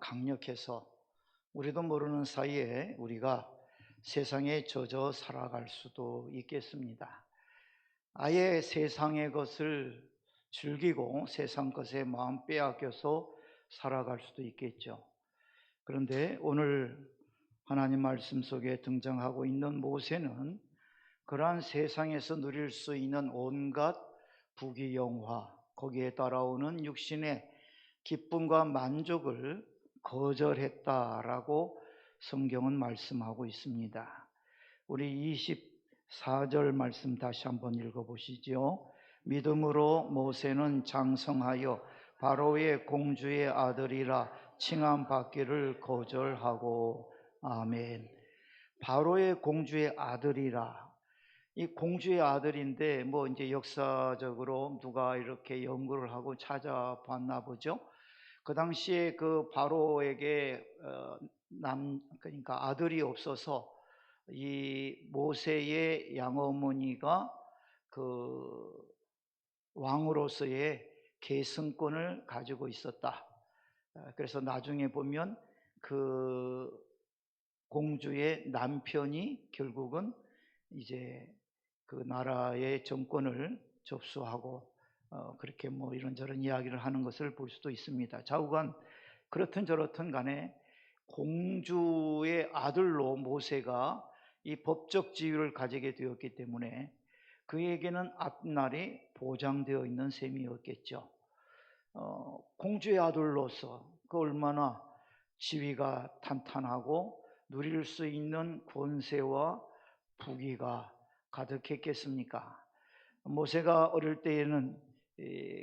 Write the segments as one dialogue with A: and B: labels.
A: 강력해서 우리도 모르는 사이에 우리가 세상에 젖어 살아갈 수도 있겠습니다. 아예 세상의 것을 즐기고 세상 것에 마음 빼앗겨서 살아갈 수도 있겠죠. 그런데 오늘 하나님 말씀 속에 등장하고 있는 모세는 그러한 세상에서 누릴 수 있는 온갖 부귀영화, 거기에 따라오는 육신의 기쁨과 만족을 거절했다라고 성경은 말씀하고 있습니다. 우리 24절 말씀 다시 한번 읽어보시죠. 믿음으로 모세는 장성하여 바로의 공주의 아들이라 칭함받기를 거절하고. 아멘. 바로의 공주의 아들이라. 이 공주의 아들인데 이제 역사적으로 누가 이렇게 연구를 하고 찾아봤나 보죠. 그 당시에 그 바로에게 그러니까 아들이 없어서 이 모세의 양어머니가 그 왕으로서의 계승권을 가지고 있었다. 그래서 나중에 보면 그 공주의 남편이 결국은 이제 그 나라의 정권을 접수하고 그렇게 이런저런 이야기를 하는 것을 볼 수도 있습니다. 좌우간 그렇든 저렇든 간에 공주의 아들로 모세가 이 법적 지위를 가지게 되었기 때문에 그에게는 앞날이 보장되어 있는 셈이었겠죠. 공주의 아들로서 그 얼마나 지위가 탄탄하고 누릴 수 있는 권세와 부귀가 가득했겠습니까? 모세가 어릴 때에는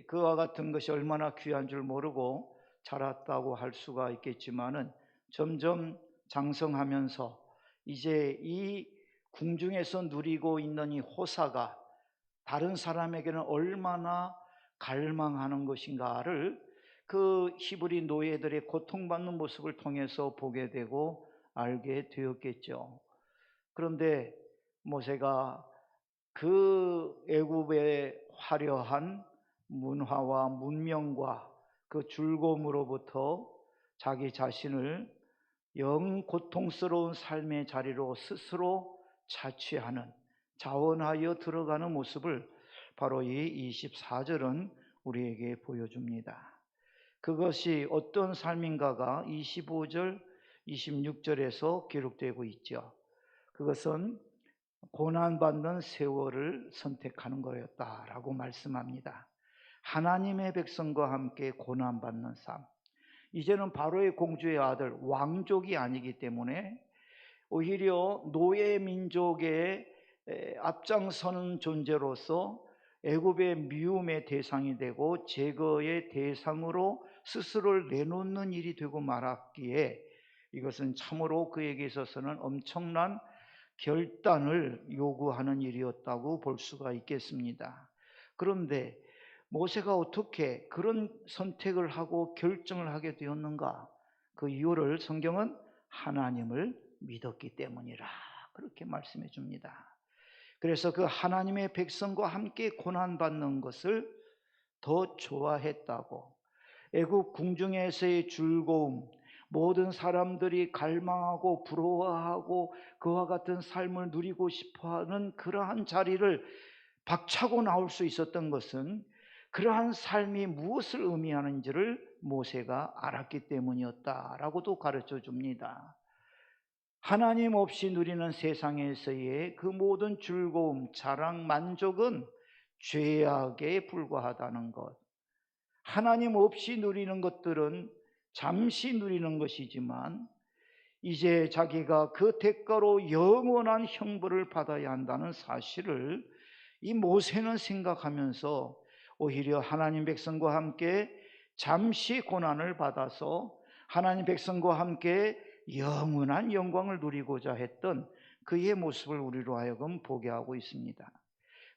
A: 그와 같은 것이 얼마나 귀한 줄 모르고 자랐다고 할 수가 있겠지만은 점점 장성하면서 이제 이 궁중에서 누리고 있는 이 호사가 다른 사람에게는 얼마나 갈망하는 것인가를 그 히브리 노예들의 고통받는 모습을 통해서 보게 되고 알게 되었겠죠. 그런데 모세가 그 애굽의 화려한 문화와 문명과 그 즐거움으로부터 자기 자신을 영 고통스러운 삶의 자리로 스스로 자취하는, 자원하여 들어가는 모습을 바로 이 24절은 우리에게 보여줍니다. 그것이 어떤 삶인가가 25절, 26절에서 기록되고 있죠. 그것은 고난받는 세월을 선택하는 거였다라고 말씀합니다. 하나님의 백성과 함께 고난받는 삶. 이제는 바로의 공주의 아들, 왕족이 아니기 때문에 오히려 노예 민족의 앞장서는 존재로서 애굽의 미움의 대상이 되고 제거의 대상으로 스스로를 내놓는 일이 되고 말았기에 이것은 참으로 그에게 있어서는 엄청난 결단을 요구하는 일이었다고 볼 수가 있겠습니다. 그런데 모세가 어떻게 그런 선택을 하고 결정을 하게 되었는가? 그 이유를 성경은 하나님을 믿었기 때문이라 그렇게 말씀해 줍니다. 그래서 그 하나님의 백성과 함께 고난받는 것을 더 좋아했다고, 애국 궁중에서의 즐거움, 모든 사람들이 갈망하고 부러워하고 그와 같은 삶을 누리고 싶어하는 그러한 자리를 박차고 나올 수 있었던 것은 그러한 삶이 무엇을 의미하는지를 모세가 알았기 때문이었다라고도 가르쳐 줍니다. 하나님 없이 누리는 세상에서의 그 모든 즐거움, 자랑, 만족은 죄악에 불과하다는 것. 하나님 없이 누리는 것들은 잠시 누리는 것이지만 이제 자기가 그 대가로 영원한 형벌을 받아야 한다는 사실을 이 모세는 생각하면서 오히려 하나님 백성과 함께 잠시 고난을 받아서 하나님 백성과 함께 영원한 영광을 누리고자 했던 그의 모습을 우리로 하여금 보게 하고 있습니다.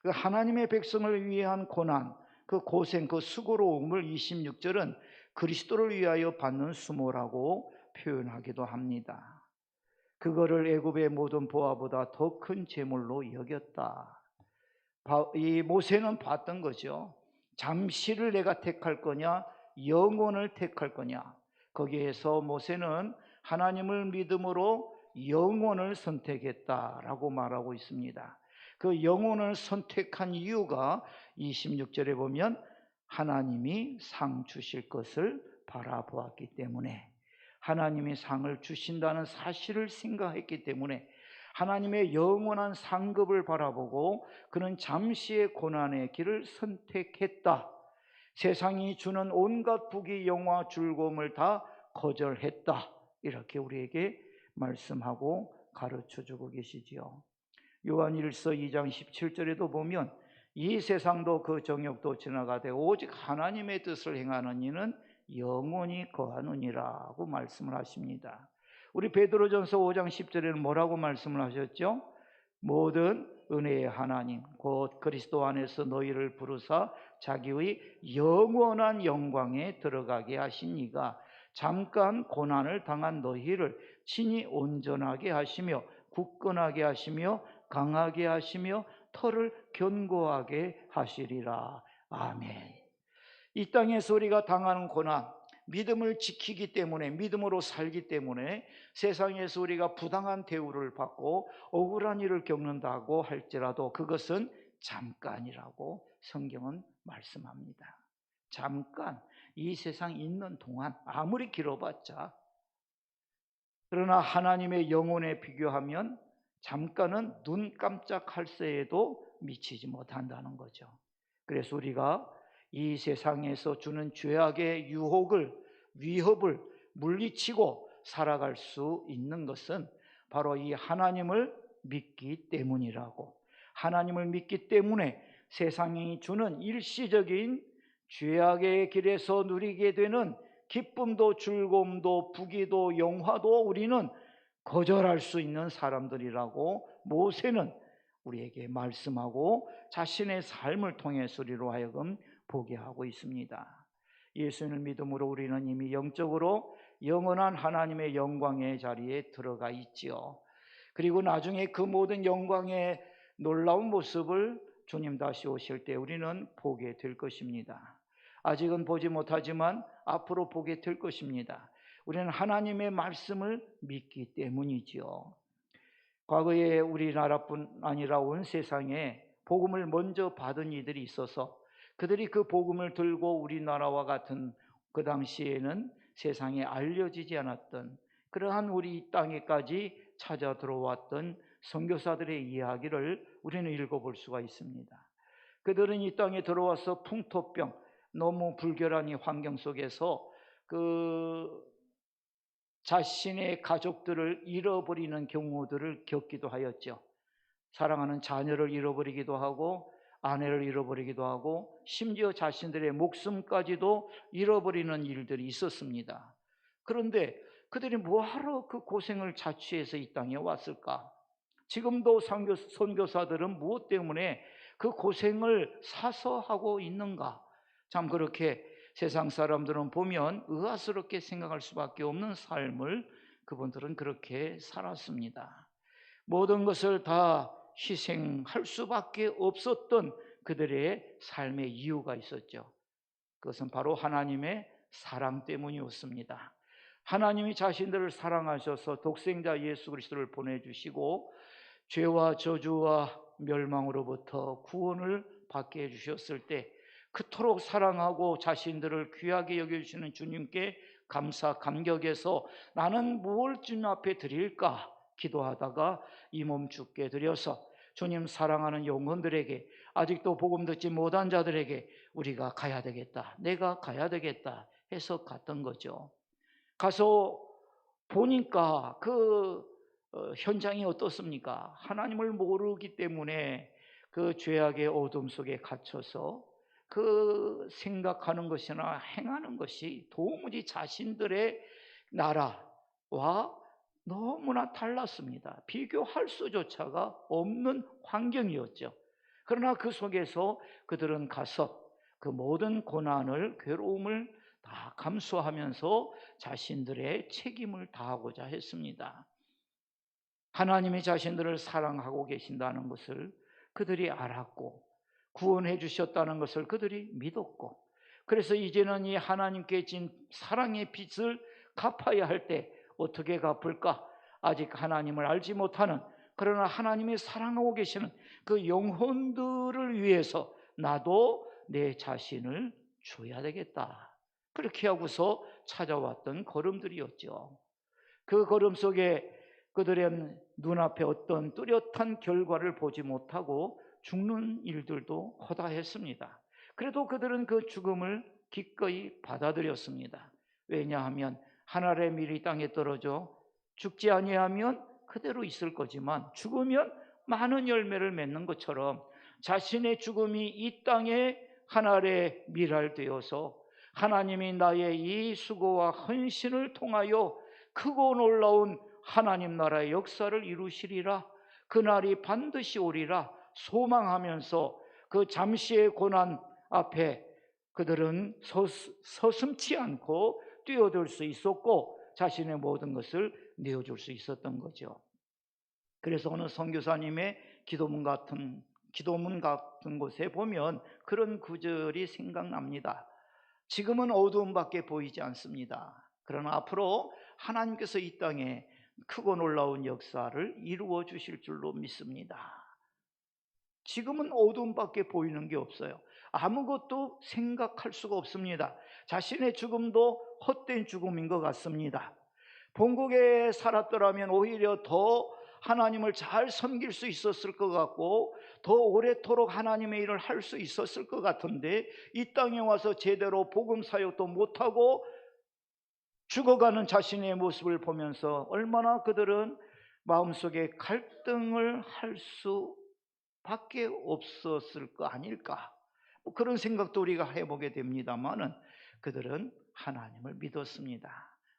A: 그 하나님의 백성을 위한 고난, 그 고생, 그 수고로움을 26절은 그리스도를 위하여 받는 수모라고 표현하기도 합니다. 그거를 애굽의 모든 보화보다 더 큰 재물로 여겼다. 이 모세는 봤던 거죠. 잠시를 내가 택할 거냐, 영원을 택할 거냐. 거기에서 모세는 하나님을 믿음으로 영혼을 선택했다라고 말하고 있습니다. 그 영혼을 선택한 이유가 26절에 보면 하나님이 상 주실 것을 바라보았기 때문에, 하나님이 상을 주신다는 사실을 생각했기 때문에, 하나님의 영원한 상급을 바라보고 그는 잠시의 고난의 길을 선택했다. 세상이 주는 온갖 부귀 영화 즐거움을 다 거절했다. 이렇게 우리에게 말씀하고 가르쳐주고 계시지요. 요한일서 2장 17절에도 보면 이 세상도 그 정욕도 지나가되 오직 하나님의 뜻을 행하는 이는 영원히 거하느니라고 말씀을 하십니다. 우리 베드로전서 5장 10절에는 뭐라고 말씀을 하셨죠? 모든 은혜의 하나님 곧 그리스도 안에서 너희를 부르사 자기의 영원한 영광에 들어가게 하신 이가 잠깐 고난을 당한 너희를 친히 온전하게 하시며 굳건하게 하시며 강하게 하시며 터를 견고하게 하시리라. 아멘. 이 땅에서 우리가 당하는 고난, 믿음을 지키기 때문에, 믿음으로 살기 때문에 세상에서 우리가 부당한 대우를 받고 억울한 일을 겪는다고 할지라도 그것은 잠깐이라고 성경은 말씀합니다. 잠깐, 이 세상 있는 동안 아무리 길어봤자, 그러나 하나님의 영혼에 비교하면 잠깐은 눈 깜짝할 새에도 미치지 못한다는 거죠. 그래서 우리가 이 세상에서 주는 죄악의 유혹을, 위협을 물리치고 살아갈 수 있는 것은 바로 이 하나님을 믿기 때문이라고, 하나님을 믿기 때문에 세상이 주는 일시적인 죄악의 길에서 누리게 되는 기쁨도 즐거움도 부귀도 영화도 우리는 거절할 수 있는 사람들이라고 모세는 우리에게 말씀하고 자신의 삶을 통해서 우리로 하여금 보게 하고 있습니다. 예수님을 믿음으로 우리는 이미 영적으로 영원한 하나님의 영광의 자리에 들어가 있지요. 그리고 나중에 그 모든 영광의 놀라운 모습을 주님 다시 오실 때 우리는 보게 될 것입니다. 아직은 보지 못하지만 앞으로 보게 될 것입니다. 우리는 하나님의 말씀을 믿기 때문이지요. 과거에 우리나라뿐 아니라 온 세상에 복음을 먼저 받은 이들이 있어서 그들이 그 복음을 들고 우리나라와 같은 그 당시에는 세상에 알려지지 않았던 그러한 우리 땅에까지 찾아 들어왔던 선교사들의 이야기를 우리는 읽어볼 수가 있습니다. 그들은 이 땅에 들어와서 풍토병, 너무 불결한 이 환경 속에서 자신의 가족들을 잃어버리는 경우들을 겪기도 하였죠. 사랑하는 자녀를 잃어버리기도 하고 아내를 잃어버리기도 하고 심지어 자신들의 목숨까지도 잃어버리는 일들이 있었습니다. 그런데 그들이 뭐하러 그 고생을 자취해서 이 땅에 왔을까? 지금도 선교사들은 무엇 때문에 그 고생을 사서 하고 있는가? 참 그렇게 세상 사람들은 보면 의아스럽게 생각할 수밖에 없는 삶을 그분들은 그렇게 살았습니다. 모든 것을 다 희생할 수밖에 없었던 그들의 삶의 이유가 있었죠. 그것은 바로 하나님의 사랑 때문이었습니다. 하나님이 자신들을 사랑하셔서 독생자 예수 그리스도를 보내주시고 죄와 저주와 멸망으로부터 구원을 받게 해주셨을 때 그토록 사랑하고 자신들을 귀하게 여겨주시는 주님께 감사 감격해서 나는 무엇을 주님 앞에 드릴까 기도하다가 이 몸 죽게 드려서 주님 사랑하는 영혼들에게 아직도 복음 듣지 못한 자들에게 우리가 가야 되겠다, 내가 가야 되겠다 해서 갔던 거죠. 가서 보니까 현장이 어떻습니까? 하나님을 모르기 때문에 그 죄악의 어둠 속에 갇혀서 그 생각하는 것이나 행하는 것이 도무지 자신들의 나라와 너무나 달랐습니다. 비교할 수조차가 없는 환경이었죠. 그러나 그 속에서 그들은 가서 그 모든 고난을, 괴로움을 다 감수하면서 자신들의 책임을 다하고자 했습니다. 하나님이 자신들을 사랑하고 계신다는 것을 그들이 알았고 구원해 주셨다는 것을 그들이 믿었고, 그래서 이제는 이 하나님께 진 사랑의 빛을 갚아야 할 때 어떻게 갚을까? 아직 하나님을 알지 못하는, 그러나 하나님이 사랑하고 계시는 그 영혼들을 위해서 나도 내 자신을 줘야 되겠다. 그렇게 하고서 찾아왔던 걸음들이었죠. 그 걸음 속에 그들의 눈앞에 어떤 뚜렷한 결과를 보지 못하고 죽는 일들도 허다했습니다. 그래도 그들은 그 죽음을 기꺼이 받아들였습니다. 왜냐하면 하늘의 밀이 땅에 떨어져 죽지 아니하면 그대로 있을 거지만 죽으면 많은 열매를 맺는 것처럼 자신의 죽음이 이 땅에 하늘의 밀알 되어서 하나님이 나의 이 수고와 헌신을 통하여 크고 놀라운 하나님 나라의 역사를 이루시리라, 그날이 반드시 오리라 소망하면서 그 잠시의 고난 앞에 그들은 서슴지 않고 뛰어들 수 있었고 자신의 모든 것을 내어줄 수 있었던 거죠. 그래서 어느 선교사님의 기도문 같은 곳에 보면 그런 구절이 생각납니다. 지금은 어두움밖에 보이지 않습니다. 그러나 앞으로 하나님께서 이 땅에 크고 놀라운 역사를 이루어 주실 줄로 믿습니다. 지금은 어두움밖에 보이는 게 없어요. 아무것도 생각할 수가 없습니다. 자신의 죽음도 헛된 죽음인 것 같습니다. 본국에 살았더라면 오히려 더 하나님을 잘 섬길 수 있었을 것 같고 더 오래도록 하나님의 일을 할 수 있었을 것 같은데 이 땅에 와서 제대로 복음 사역도 못하고 죽어가는 자신의 모습을 보면서 얼마나 그들은 마음속에 갈등을 할 수밖에 없었을 거 아닐까, 그런 생각도 우리가 해보게 됩니다만은 그들은 하나님을 믿었습니다.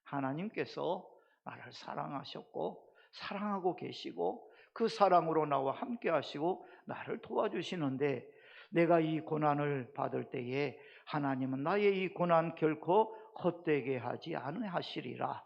A: 하나님께서 나를 사랑하셨고 사랑하고 계시고 그 사랑으로 나와 함께 하시고 나를 도와주시는데 내가 이 고난을 받을 때에 하나님은 나의 이 고난 결코 헛되게 하지 아니하시리라,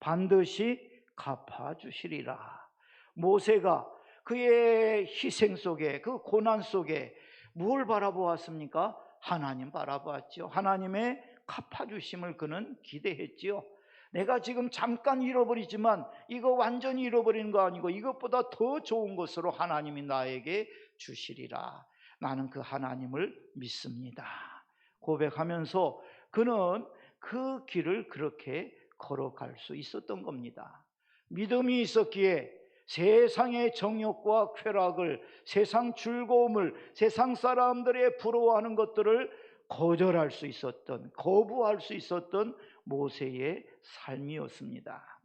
A: 반드시 갚아주시리라. 모세가 그의 희생 속에 그 고난 속에 무엇을 바라보았습니까? 하나님 바라보았죠. 하나님의 갚아주심을 그는 기대했지요. 내가 지금 잠깐 잃어버리지만 이거 완전히 잃어버리는 거 아니고 이것보다 더 좋은 것으로 하나님이 나에게 주시리라. 나는 그 하나님을 믿습니다. 고백하면서 그는 그 길을 그렇게 걸어갈 수 있었던 겁니다. 믿음이 있었기에 세상의 정욕과 쾌락을, 세상 즐거움을, 세상 사람들의 부러워하는 것들을 거절할 수 있었던, 거부할 수 있었던 모세의 삶이었습니다.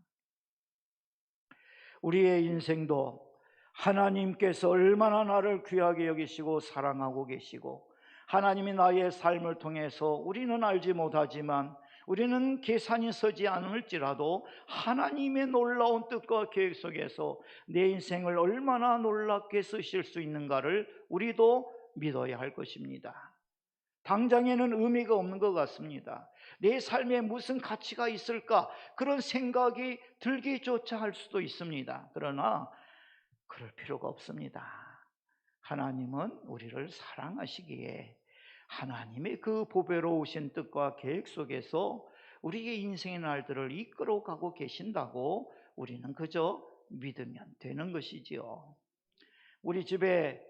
A: 우리의 인생도 하나님께서 얼마나 나를 귀하게 여기시고 사랑하고 계시고 하나님이 나의 삶을 통해서 우리는 알지 못하지만 우리는 계산이 서지 않을지라도 하나님의 놀라운 뜻과 계획 속에서 내 인생을 얼마나 놀랍게 쓰실 수 있는가를 우리도 믿어야 할 것입니다. 당장에는 의미가 없는 것 같습니다. 내 삶에 무슨 가치가 있을까? 그런 생각이 들기조차 할 수도 있습니다. 그러나 그럴 필요가 없습니다. 하나님은 우리를 사랑하시기에 하나님의 그 보배로우신 뜻과 계획 속에서 우리의 인생의 날들을 이끌어가고 계신다고 우리는 그저 믿으면 되는 것이지요. 우리 집에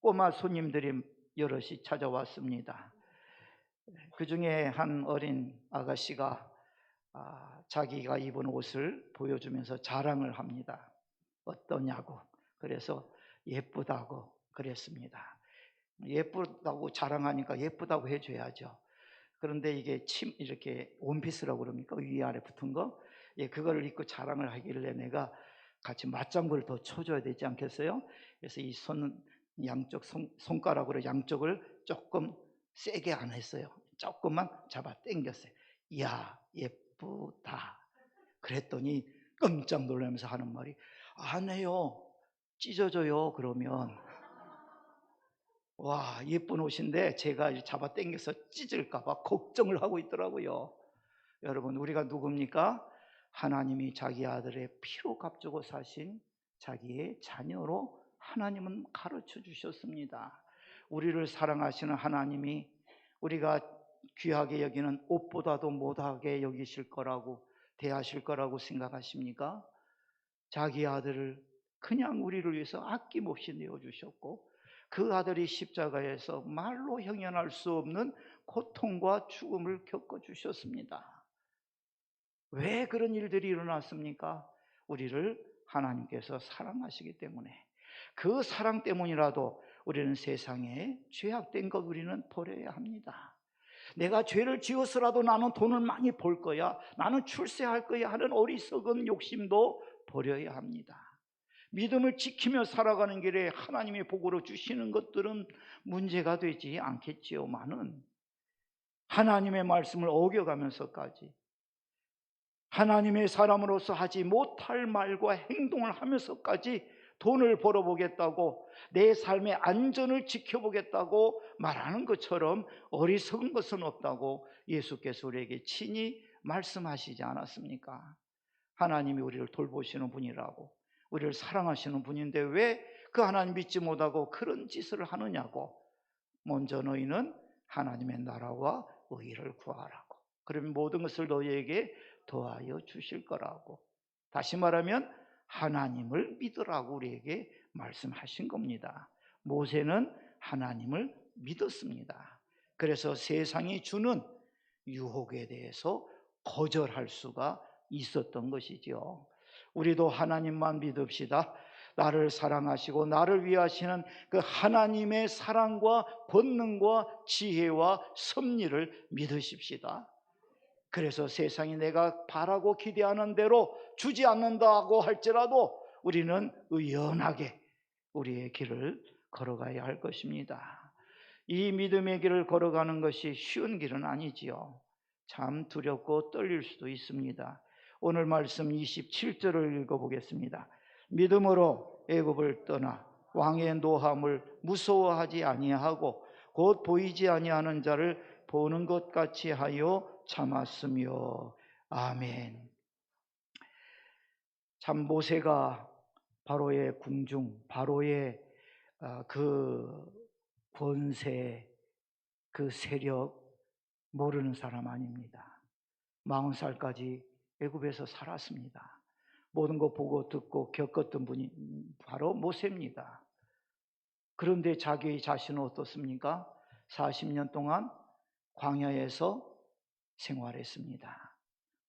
A: 꼬마 손님들이 여럿이 찾아왔습니다. 그 중에 한 어린 아가씨가 자기가 입은 옷을 보여주면서 자랑을 합니다. 어떠냐고. 그래서 예쁘다고 그랬습니다. 예쁘다고 자랑하니까 예쁘다고 해줘야죠. 그런데 이게 이렇게 원피스라고 그럽니까? 위아래 붙은 거? 예, 그거를 입고 자랑을 하길래 내가 같이 맞장구를 더 쳐줘야 되지 않겠어요? 그래서 이 양쪽 손가락으로 양쪽을 조금 세게 안 했어요. 조금만 잡아 당겼어요. 이야, 예쁘다. 그랬더니 깜짝 놀라면서 하는 말이 안 해요. 찢어져요. 그러면 와, 예쁜 옷인데 제가 잡아 당겨서 찢을까 봐 걱정을 하고 있더라고요. 여러분, 우리가 누굽니까? 하나님이 자기 아들의 피로 값주고 사신 자기의 자녀로 하나님은 가르쳐 주셨습니다. 우리를 사랑하시는 하나님이 우리가 귀하게 여기는 옷보다도 못하게 여기실 거라고, 대하실 거라고 생각하십니까? 자기 아들을 그냥 우리를 위해서 아낌없이 내어주셨고, 그 아들이 십자가에서 말로 형언할 수 없는 고통과 죽음을 겪어주셨습니다. 왜 그런 일들이 일어났습니까? 우리를 하나님께서 사랑하시기 때문에. 그 사랑 때문이라도 우리는 세상에 죄악된 것 우리는 버려야 합니다. 내가 죄를 지어서라도 나는 돈을 많이 벌 거야, 나는 출세할 거야 하는 어리석은 욕심도 버려야 합니다. 믿음을 지키며 살아가는 길에 하나님의 복으로 주시는 것들은 문제가 되지 않겠지요만은, 하나님의 말씀을 어겨가면서까지 하나님의 사람으로서 하지 못할 말과 행동을 하면서까지 돈을 벌어보겠다고, 내 삶의 안전을 지켜보겠다고 말하는 것처럼 어리석은 것은 없다고 예수께서 우리에게 친히 말씀하시지 않았습니까? 하나님이 우리를 돌보시는 분이라고, 우리를 사랑하시는 분인데 왜 그 하나님 믿지 못하고 그런 짓을 하느냐고. 먼저 너희는 하나님의 나라와 의를 구하라고, 그러면 모든 것을 너희에게 더하여 주실 거라고. 다시 말하면 하나님을 믿으라고 우리에게 말씀하신 겁니다. 모세는 하나님을 믿었습니다. 그래서 세상이 주는 유혹에 대해서 거절할 수가 있었던 것이죠. 우리도 하나님만 믿읍시다. 나를 사랑하시고 나를 위하시는 그 하나님의 사랑과 권능과 지혜와 섭리를 믿으십시다. 그래서 세상이 내가 바라고 기대하는 대로 주지 않는다고 할지라도 우리는 의연하게 우리의 길을 걸어가야 할 것입니다. 이 믿음의 길을 걸어가는 것이 쉬운 길은 아니지요. 참 두렵고 떨릴 수도 있습니다. 오늘 말씀 27절을 읽어보겠습니다. 믿음으로 애굽을 떠나 왕의 노함을 무서워하지 아니하고 곧 보이지 아니하는 자를 보는 것 같이 하여 참았으며. 아멘. 참 모세가 바로의 궁중, 바로의 그 권세, 그 세력 모르는 사람 아닙니다. 40살까지 애굽에서 살았습니다. 모든 거 보고 듣고 겪었던 분이 바로 모세입니다. 그런데 자기 자신은 어떻습니까? 40년 동안 광야에서 생활했습니다.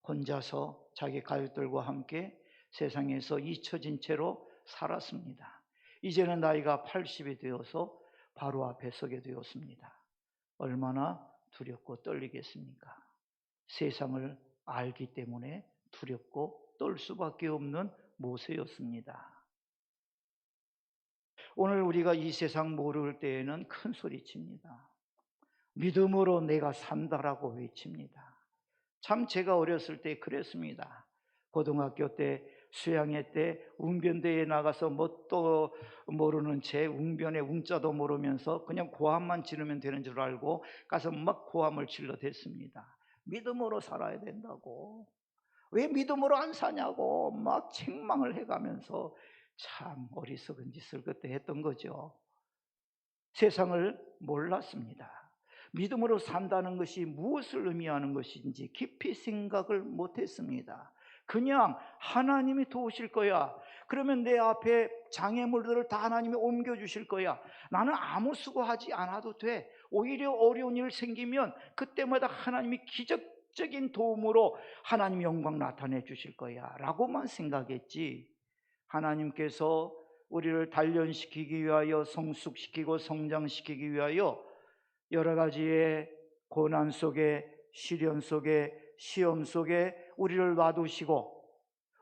A: 혼자서 자기 가족들과 함께 세상에서 잊혀진 채로 살았습니다. 이제는 나이가 80이 되어서 바로 앞에 서게 되었습니다. 얼마나 두렵고 떨리겠습니까? 세상을 알기 때문에 두렵고 떨 수밖에 없는 모세였습니다. 오늘 우리가 이 세상 모를 때에는 큰 소리칩니다. 믿음으로 내가 산다라고 외칩니다. 참 제가 어렸을 때 그랬습니다. 고등학교 때 수양회 때 웅변대회에 나가서 뭣도 모르는 채 웅변의 웅자도 모르면서 그냥 고함만 지르면 되는 줄 알고 가서 막 고함을 질러댔습니다. 믿음으로 살아야 된다고, 왜 믿음으로 안 사냐고 막 책망을 해가면서 참 어리석은 짓을 그때 했던 거죠. 세상을 몰랐습니다. 믿음으로 산다는 것이 무엇을 의미하는 것인지 깊이 생각을 못했습니다. 그냥 하나님이 도우실 거야, 그러면 내 앞에 장애물들을 다 하나님이 옮겨주실 거야, 나는 아무 수고하지 않아도 돼, 오히려 어려운 일 생기면 그때마다 하나님이 기적적인 도움으로 하나님 영광 나타내 주실 거야 라고만 생각했지, 하나님께서 우리를 단련시키기 위하여 성숙시키고 성장시키기 위하여 여러 가지의 고난 속에, 시련 속에, 시험 속에 우리를 놔두시고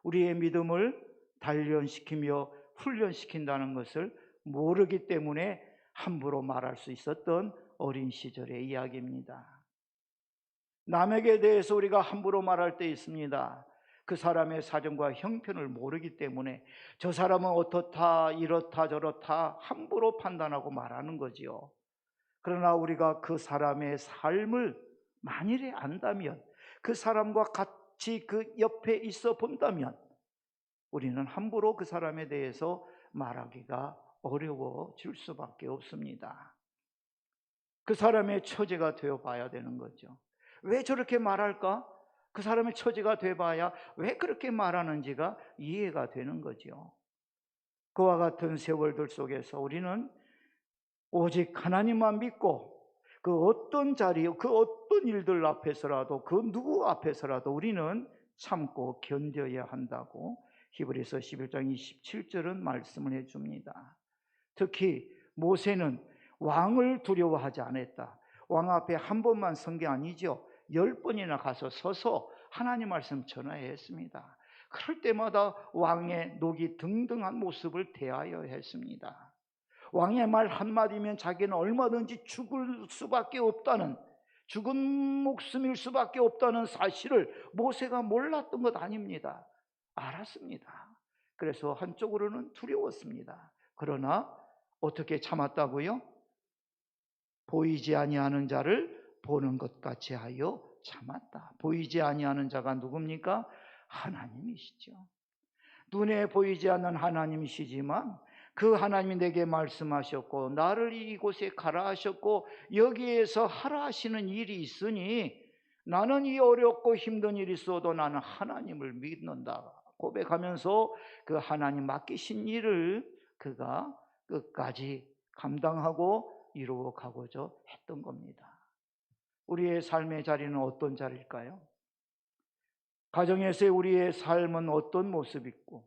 A: 우리의 믿음을 단련시키며 훈련시킨다는 것을 모르기 때문에 함부로 말할 수 있었던 어린 시절의 이야기입니다. 남에게 대해서 우리가 함부로 말할 때 있습니다. 그 사람의 사정과 형편을 모르기 때문에 저 사람은 어떻다, 이렇다, 저렇다 함부로 판단하고 말하는 거지요. 그러나 우리가 그 사람의 삶을 만일에 안다면, 그 사람과 같이 그 옆에 있어 본다면 우리는 함부로 그 사람에 대해서 말하기가 어려워질 수밖에 없습니다. 그 사람의 처제가 되어 봐야 되는 거죠. 왜 저렇게 말할까? 그 사람의 처제가 돼 봐야 왜 그렇게 말하는지가 이해가 되는 거죠. 그와 같은 세월들 속에서 우리는 오직 하나님만 믿고 그 어떤 자리, 그 어떤 일들 앞에서라도, 그 누구 앞에서라도 우리는 참고 견뎌야 한다고 히브리서 11장 27절은 말씀을 해줍니다. 특히 모세는 왕을 두려워하지 않았다. 왕 앞에 한 번만 선 게 아니죠. 10번이나 가서 서서 하나님 말씀 전하였습니다. 그럴 때마다 왕의 녹이 등등한 모습을 대하여 했습니다. 왕의 말 한마디면 자기는 얼마든지 죽을 수밖에 없다는, 죽은 목숨일 수밖에 없다는 사실을 모세가 몰랐던 것 아닙니다. 알았습니다. 그래서 한쪽으로는 두려웠습니다. 그러나 어떻게 참았다고요? 보이지 아니하는 자를 보는 것 같이 하여 참았다. 보이지 아니하는 자가 누굽니까? 하나님이시죠. 눈에 보이지 않는 하나님이시지만 그 하나님이 내게 말씀하셨고 나를 이곳에 가라 하셨고 여기에서 하라 하시는 일이 있으니 나는 이 어렵고 힘든 일이 있어도 나는 하나님을 믿는다 고백하면서 그 하나님 맡기신 일을 그가 끝까지 감당하고 이루어 가고자 했던 겁니다. 우리의 삶의 자리는 어떤 자리일까요? 가정에서의 우리의 삶은 어떤 모습이 있고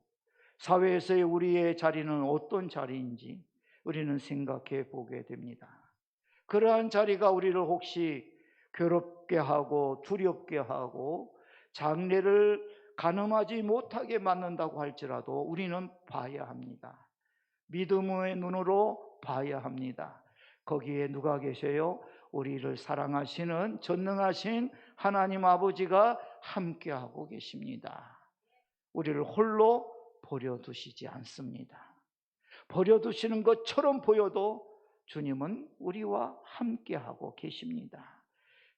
A: 사회에서의 우리의 자리는 어떤 자리인지 우리는 생각해 보게 됩니다. 그러한 자리가 우리를 혹시 괴롭게 하고 두렵게 하고 장래를 가늠하지 못하게 만든다고 할지라도 우리는 봐야 합니다. 믿음의 눈으로 봐야 합니다. 거기에 누가 계세요? 우리를 사랑하시는 전능하신 하나님 아버지가 함께하고 계십니다. 우리를 홀로 버려두시지 않습니다. 버려두시는 것처럼 보여도 주님은 우리와 함께하고 계십니다.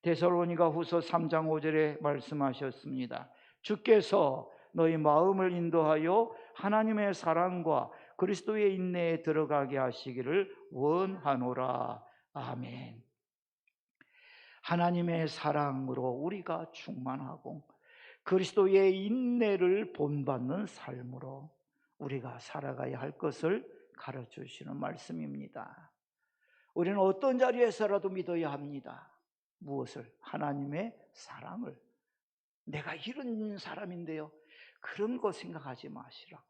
A: 데살로니가 후서 3장 5절에 말씀하셨습니다. 주께서 너희 마음을 인도하여 하나님의 사랑과 그리스도의 인내에 들어가게 하시기를 원하노라. 아멘. 하나님의 사랑으로 우리가 충만하고 그리스도의 인내를 본받는 삶으로 우리가 살아가야 할 것을 가르쳐 주시는 말씀입니다. 우리는 어떤 자리에서라도 믿어야 합니다. 무엇을? 하나님의 사랑을. 내가 이런 사람인데요. 그런 거 생각하지 마시라고요.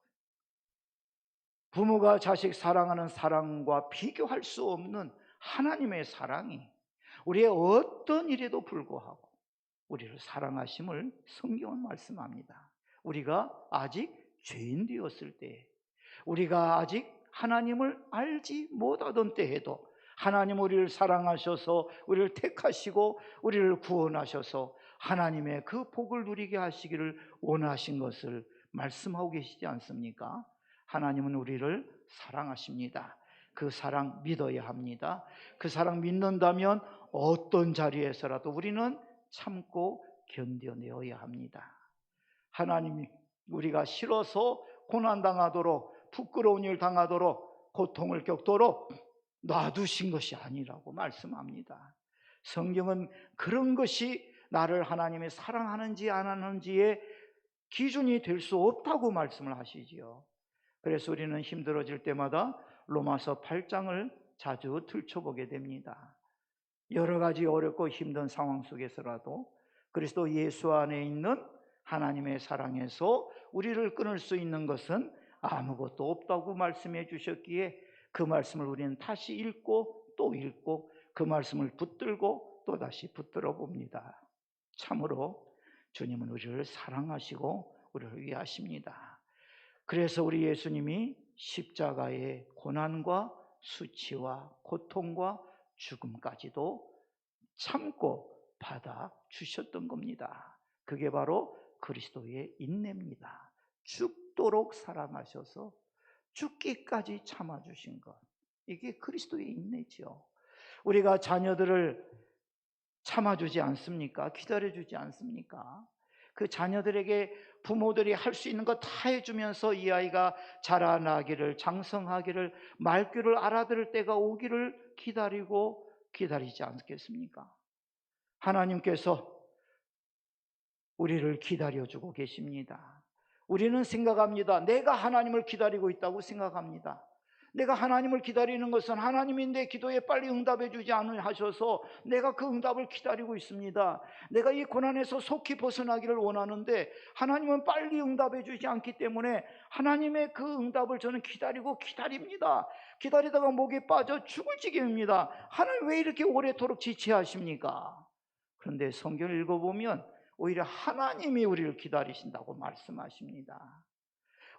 A: 부모가 자식 사랑하는 사랑과 비교할 수 없는 하나님의 사랑이 우리의 어떤 일에도 불구하고 우리를 사랑하심을 성경은 말씀합니다. 우리가 아직 죄인 되었을 때, 우리가 아직 하나님을 알지 못하던 때에도 하나님 우리를 사랑하셔서 우리를 택하시고 우리를 구원하셔서 하나님의 그 복을 누리게 하시기를 원하신 것을 말씀하고 계시지 않습니까? 하나님은 우리를 사랑하십니다. 그 사랑 믿어야 합니다. 그 사랑 믿는다면 어떤 자리에서라도 우리는 참고 견뎌내어야 합니다. 하나님이 우리가 싫어서 고난당하도록 부끄러운 일 당하도록 고통을 겪도록 놔두신 것이 아니라고 말씀합니다. 성경은 그런 것이 나를 하나님이 사랑하는지 안 하는지의 기준이 될 수 없다고 말씀을 하시지요. 그래서 우리는 힘들어질 때마다 로마서 8장을 자주 들춰보게 됩니다. 여러 가지 어렵고 힘든 상황 속에서라도 그리스도 예수 안에 있는 하나님의 사랑에서 우리를 끊을 수 있는 것은 아무것도 없다고 말씀해 주셨기에 그 말씀을 우리는 다시 읽고 또 읽고 그 말씀을 붙들고 또 다시 붙들어 봅니다. 참으로 주님은 우리를 사랑하시고 우리를 위하십니다. 그래서 우리 예수님이 십자가의 고난과 수치와 고통과 죽음까지도 참고 받아 주셨던 겁니다. 그게 바로 그리스도의 인내입니다. 죽도록 사랑하셔서 죽기까지 참아주신 것, 이게 그리스도의 인내죠. 우리가 자녀들을 참아주지 않습니까? 기다려주지 않습니까? 그 자녀들에게 부모들이 할 수 있는 거 다 해주면서 이 아이가 자라나기를, 장성하기를, 말귀를 알아들을 때가 오기를 기다리고 기다리지 않겠습니까? 하나님께서 우리를 기다려주고 계십니다. 우리는 생각합니다. 내가 하나님을 기다리고 있다고 생각합니다. 내가 하나님을 기다리는 것은 하나님이 내 기도에 빨리 응답해 주지 않으셔서 내가 그 응답을 기다리고 있습니다. 내가 이 고난에서 속히 벗어나기를 원하는데 하나님은 빨리 응답해 주지 않기 때문에 하나님의 그 응답을 저는 기다립니다. 기다리다가 목에 빠져 죽을 지경입니다. 하나님 왜 이렇게 오래도록 지체하십니까? 그런데 성경을 읽어보면 오히려 하나님이 우리를 기다리신다고 말씀하십니다.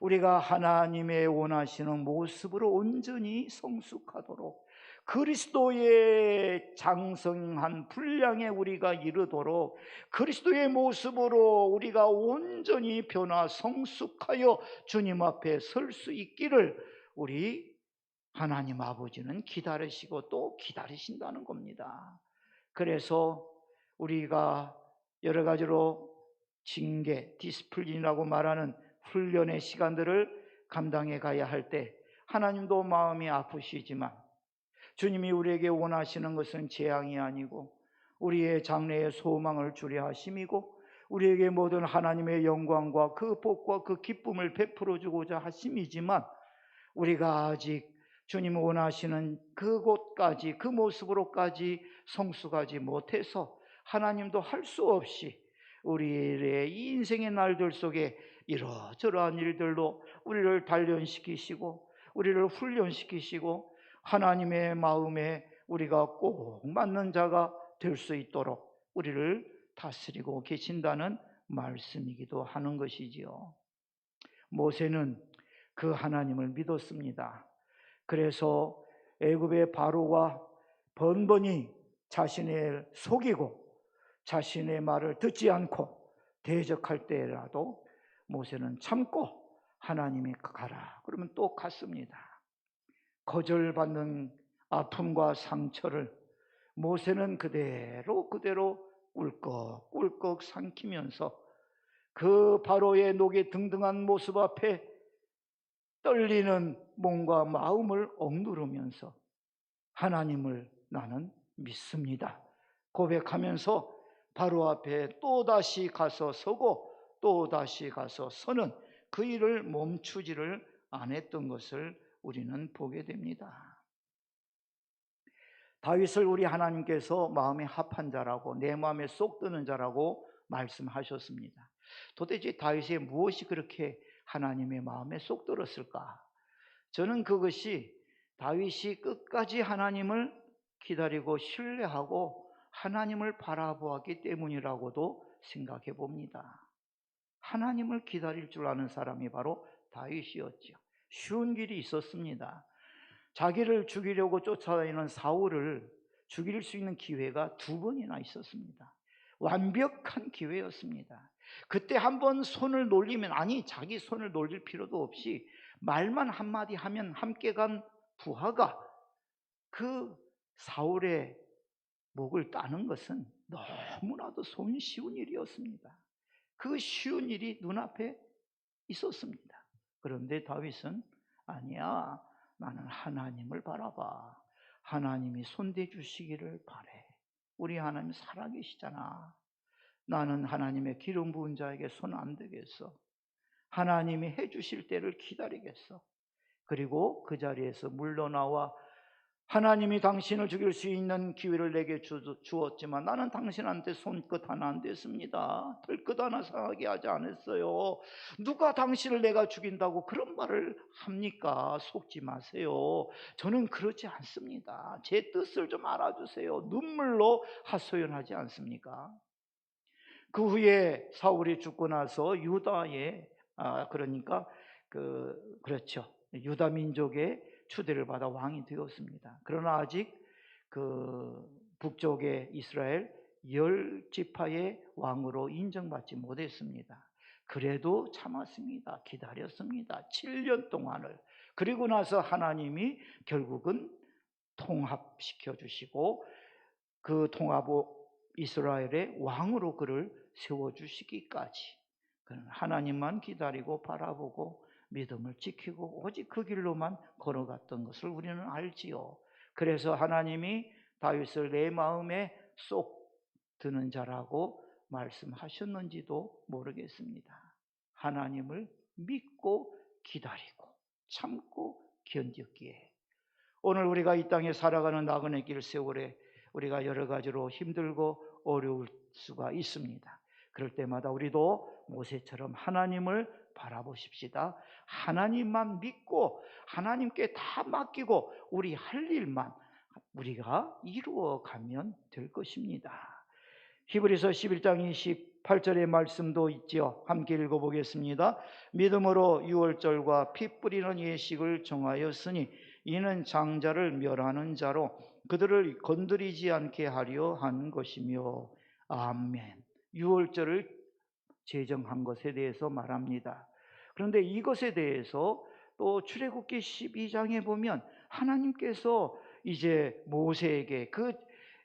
A: 우리가 하나님의 원하시는 모습으로 온전히 성숙하도록 그리스도의 장성한 분량에 우리가 이르도록 그리스도의 모습으로 우리가 온전히 변화 성숙하여 주님 앞에 설 수 있기를 우리 하나님 아버지는 기다리시고 또 기다리신다는 겁니다. 그래서 우리가 여러 가지로 징계, 디스플린이라고 말하는 훈련의 시간들을 감당해 가야 할 때 하나님도 마음이 아프시지만 주님이 우리에게 원하시는 것은 재앙이 아니고 우리의 장래의 소망을 주려 하심이고 우리에게 모든 하나님의 영광과 그 복과 그 기쁨을 베풀어 주고자 하심이지만 우리가 아직 주님 원하시는 그곳까지 그 모습으로까지 성숙하지 못해서 하나님도 할 수 없이 우리의 이 인생의 날들 속에 이러저러한 일들로 우리를 단련시키시고 우리를 훈련시키시고 하나님의 마음에 우리가 꼭 맞는 자가 될 수 있도록 우리를 다스리고 계신다는 말씀이기도 하는 것이지요. 모세는 그 하나님을 믿었습니다. 그래서 애굽의 바로가 번번이 자신을 속이고 자신의 말을 듣지 않고 대적할 때라도 모세는 참고 하나님이 가라 그러면 또 갔습니다. 거절받는 아픔과 상처를 모세는 그대로 꿀꺽꿀꺽 삼키면서 그 바로의 녹이 등등한 모습 앞에 떨리는 몸과 마음을 억누르면서 하나님을 나는 믿습니다 고백하면서 바로 앞에 또다시 가서 서고 또다시 가서 서는 그 일을 멈추지를 않았던 것을 우리는 보게 됩니다. 다윗을 우리 하나님께서 마음에 합한 자라고 내 마음에 쏙 드는 자라고 말씀하셨습니다. 도대체 다윗이 무엇이 그렇게 하나님의 마음에 쏙 들었을까? 저는 그것이 다윗이 끝까지 하나님을 기다리고 신뢰하고 하나님을 바라보았기 때문이라고도 생각해 봅니다. 하나님을 기다릴 줄 아는 사람이 바로 다윗이었죠. 쉬운 길이 있었습니다. 자기를 죽이려고 쫓아다니는 사울을 죽일 수 있는 기회가 2번이나 있었습니다. 완벽한 기회였습니다. 그때 한번 손을 놀리면 자기 손을 놀릴 필요도 없이 말만 한마디 하면 함께 간 부하가 그 사울의 목을 따는 것은 너무나도 손쉬운 일이었습니다. 그 쉬운 일이 눈앞에 있었습니다. 그런데 다윗은 아니야, 나는 하나님을 바라봐. 하나님이 손대 주시기를 바래. 우리 하나님 살아계시잖아. 나는 하나님의 기름 부은 자에게 손 안 대겠어. 하나님이 해주실 때를 기다리겠어. 그리고 그 자리에서 물러나와 하나님이 당신을 죽일 수 있는 기회를 내게 주었지만 나는 당신한테 손끝 하나 안 댔습니다. 털끝 하나 상하게 하지 않았어요. 누가 당신을 내가 죽인다고 그런 말을 합니까? 속지 마세요. 저는 그렇지 않습니다. 제 뜻을 좀 알아주세요. 눈물로 하소연하지 않습니까? 그 후에 사울이 죽고 나서 유다의 그렇죠. 유다 민족의 추대를 받아 왕이 되었습니다. 그러나 아직 그 북쪽의 이스라엘 10지파의 왕으로 인정받지 못했습니다. 그래도 참았습니다. 기다렸습니다. 7년 동안을. 그리고 나서 하나님이 결국은 통합시켜 주시고 그 이스라엘의 왕으로 그를 세워주시기까지 그는 하나님만 기다리고 바라보고 믿음을 지키고 오직 그 길로만 걸어갔던 것을 우리는 알지요. 그래서 하나님이 다윗을 내 마음에 쏙 드는 자라고 말씀하셨는지도 모르겠습니다. 하나님을 믿고 기다리고 참고 견뎠기에 오늘 우리가 이 땅에 살아가는 나그네 길 세월에 우리가 여러 가지로 힘들고 어려울 수가 있습니다. 그럴 때마다 우리도 모세처럼 하나님을 바라보십시다. 하나님만 믿고 하나님께 다 맡기고 우리 할 일만 우리가 이루어가면 될 것입니다. 히브리서 11장 28절의 말씀도 있죠. 함께 읽어보겠습니다. 믿음으로 유월절과 피 뿌리는 예식을 정하였으니 이는 장자를 멸하는 자로 그들을 건드리지 않게 하려 한 것이며. 아멘. 유월절을 제정한 것에 대해서 말합니다. 그런데 이것에 대해서 또 출애굽기 12장에 보면 하나님께서 이제 모세에게 그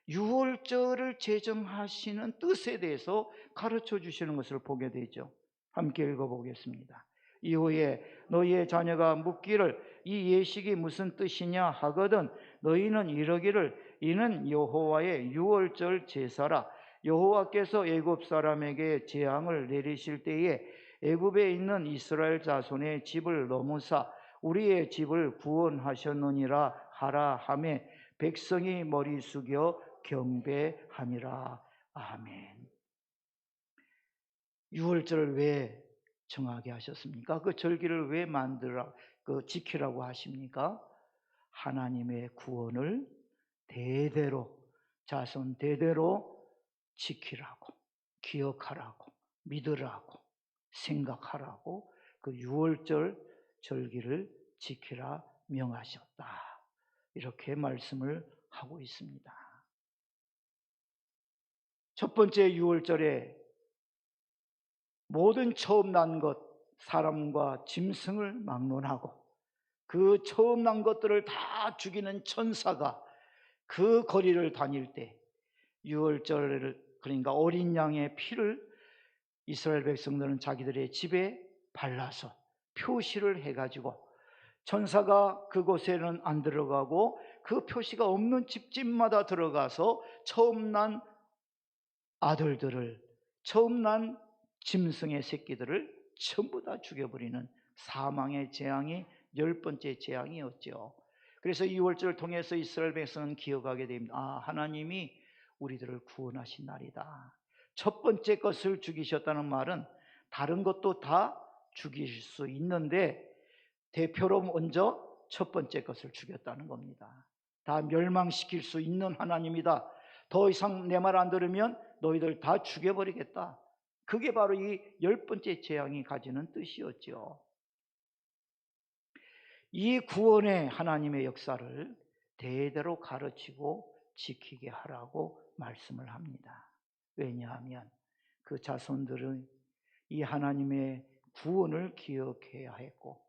A: 유월절을 제정하시는 뜻에 대해서 가르쳐 주시는 것을 보게 되죠. 함께 읽어보겠습니다. 이후에 너희의 자녀가 묻기를 이 예식이 무슨 뜻이냐 하거든 너희는 이러기를 이는 여호와의 유월절 제사라. 여호와께서 애굽 사람에게 재앙을 내리실 때에 애굽에 있는 이스라엘 자손의 집을 넘으사 우리의 집을 구원하셨느니라 하라 하며 백성이 머리 숙여 경배하니라. 아멘. 유월절을 왜 정하게 하셨습니까? 그 절기를 왜 지키라고 하십니까? 하나님의 구원을 대대로 자손 대대로 지키라고, 기억하라고, 믿으라고, 생각하라고 그 유월절 절기를 지키라 명하셨다. 이렇게 말씀을 하고 있습니다. 첫 번째 유월절에 모든 처음 난 것, 사람과 짐승을 막론하고 그 처음 난 것들을 다 죽이는 천사가 그 거리를 다닐 때 유월절을 그러니까 어린 양의 피를 이스라엘 백성들은 자기들의 집에 발라서 표시를 해가지고 천사가 그곳에는 안 들어가고 그 표시가 없는 집집마다 들어가서 처음 난 아들들을 처음 난 짐승의 새끼들을 전부 다 죽여버리는 사망의 재앙이 10번째 재앙이었죠. 그래서 이 유월절을 통해서 이스라엘 백성은 기억하게 됩니다. 아, 하나님이 우리들을 구원하신 날이다. 첫 번째 것을 죽이셨다는 말은 다른 것도 다 죽이실 수 있는데 대표로 먼저 첫 번째 것을 죽였다는 겁니다. 다 멸망시킬 수 있는 하나님이다. 더 이상 내 말 안 들으면 너희들 다 죽여버리겠다. 그게 바로 이 10번째 재앙이 가지는 뜻이었죠. 이 구원의 하나님의 역사를 대대로 가르치고 지키게 하라고 말씀을 합니다. 왜냐하면 그 자손들은 이 하나님의 구원을 기억해야 했고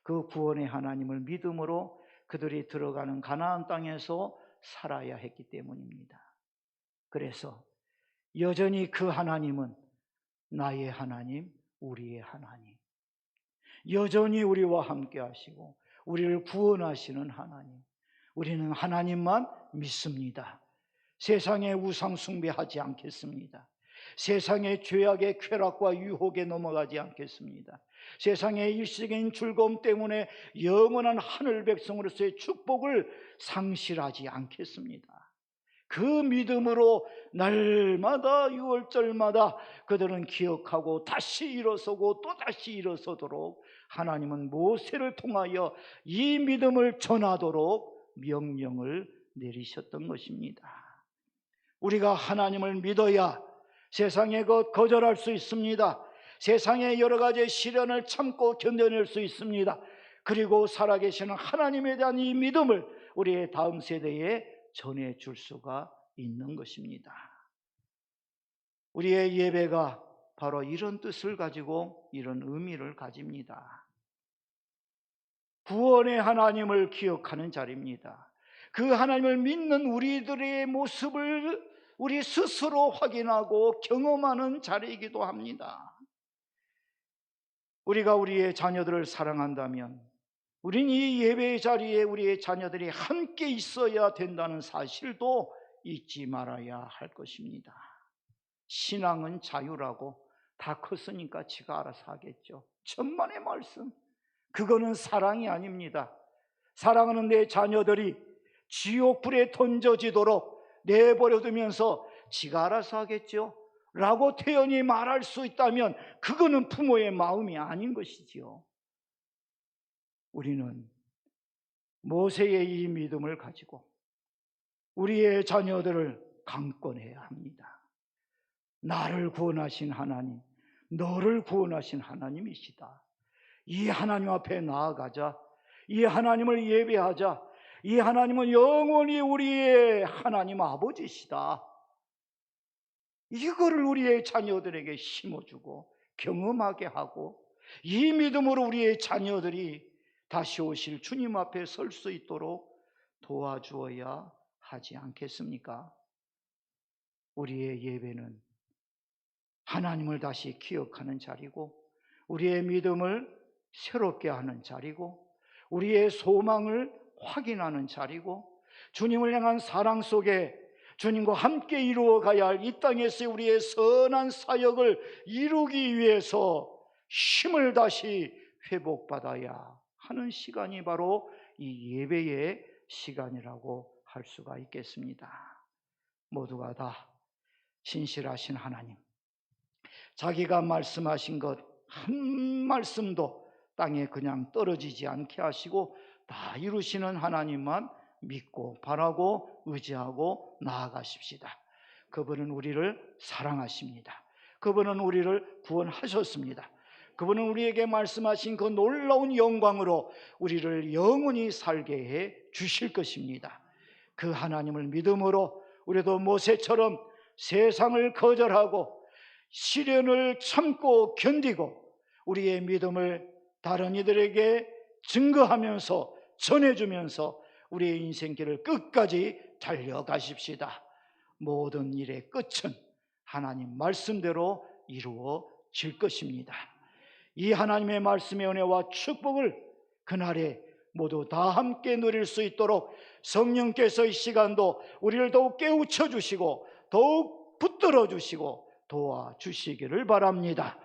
A: 그 구원의 하나님을 믿음으로 그들이 들어가는 가나안 땅에서 살아야 했기 때문입니다. 그래서 여전히 그 하나님은 나의 하나님, 우리의 하나님, 여전히 우리와 함께 하시고 우리를 구원하시는 하나님, 우리는 하나님만 믿습니다. 세상의 우상 숭배하지 않겠습니다. 세상의 죄악의 쾌락과 유혹에 넘어가지 않겠습니다. 세상의 일시적인 즐거움 때문에 영원한 하늘 백성으로서의 축복을 상실하지 않겠습니다. 그 믿음으로 날마다 유월절마다 그들은 기억하고 다시 일어서고 또다시 일어서도록 하나님은 모세를 통하여 이 믿음을 전하도록 명령을 내리셨던 것입니다. 우리가 하나님을 믿어야 세상의 것 거절할 수 있습니다. 세상의 여러 가지 시련을 참고 견뎌낼 수 있습니다. 그리고 살아계시는 하나님에 대한 이 믿음을 우리의 다음 세대에 전해줄 수가 있는 것입니다. 우리의 예배가 바로 이런 뜻을 가지고 이런 의미를 가집니다. 구원의 하나님을 기억하는 자리입니다. 그 하나님을 믿는 우리들의 모습을 우리 스스로 확인하고 경험하는 자리이기도 합니다. 우리가 우리의 자녀들을 사랑한다면 우리는 이 예배의 자리에 우리의 자녀들이 함께 있어야 된다는 사실도 잊지 말아야 할 것입니다. 신앙은 자유라고, 다 컸으니까 지가 알아서 하겠죠. 천만의 말씀. 그거는 사랑이 아닙니다. 사랑하는 내 자녀들이 지옥불에 던져지도록 내버려두면서 지가 알아서 하겠죠 라고 태연히 말할 수 있다면 그거는 부모의 마음이 아닌 것이지요. 우리는 모세의 이 믿음을 가지고 우리의 자녀들을 강권해야 합니다. 나를 구원하신 하나님, 너를 구원하신 하나님이시다. 이 하나님 앞에 나아가자. 이 하나님을 예배하자. 이 하나님은 영원히 우리의 하나님 아버지시다. 이거를 우리의 자녀들에게 심어주고 경험하게 하고, 이 믿음으로 우리의 자녀들이 다시 오실 주님 앞에 설 수 있도록 도와주어야 하지 않겠습니까? 우리의 예배는 하나님을 다시 기억하는 자리고, 우리의 믿음을 새롭게 하는 자리고, 우리의 소망을 확인하는 자리고, 주님을 향한 사랑 속에 주님과 함께 이루어가야 할 이 땅에서 우리의 선한 사역을 이루기 위해서 힘을 다시 회복받아야 하는 시간이 바로 이 예배의 시간이라고 할 수가 있겠습니다. 모두가 다 신실하신 하나님, 자기가 말씀하신 것 한 말씀도 땅에 그냥 떨어지지 않게 하시고 다 이루시는 하나님만 믿고 바라고 의지하고 나아가십시다. 그분은 우리를 사랑하십니다. 그분은 우리를 구원하셨습니다. 그분은 우리에게 말씀하신 그 놀라운 영광으로 우리를 영원히 살게 해 주실 것입니다. 그 하나님을 믿음으로 우리도 모세처럼 세상을 거절하고 시련을 참고 견디고 우리의 믿음을 다른 이들에게 증거하면서 전해주면서 우리의 인생길을 끝까지 달려가십시다. 모든 일의 끝은 하나님 말씀대로 이루어질 것입니다. 이 하나님의 말씀의 은혜와 축복을 그날에 모두 다 함께 누릴 수 있도록 성령께서 이 시간도 우리를 더욱 깨우쳐 주시고 더욱 붙들어 주시고 도와주시기를 바랍니다.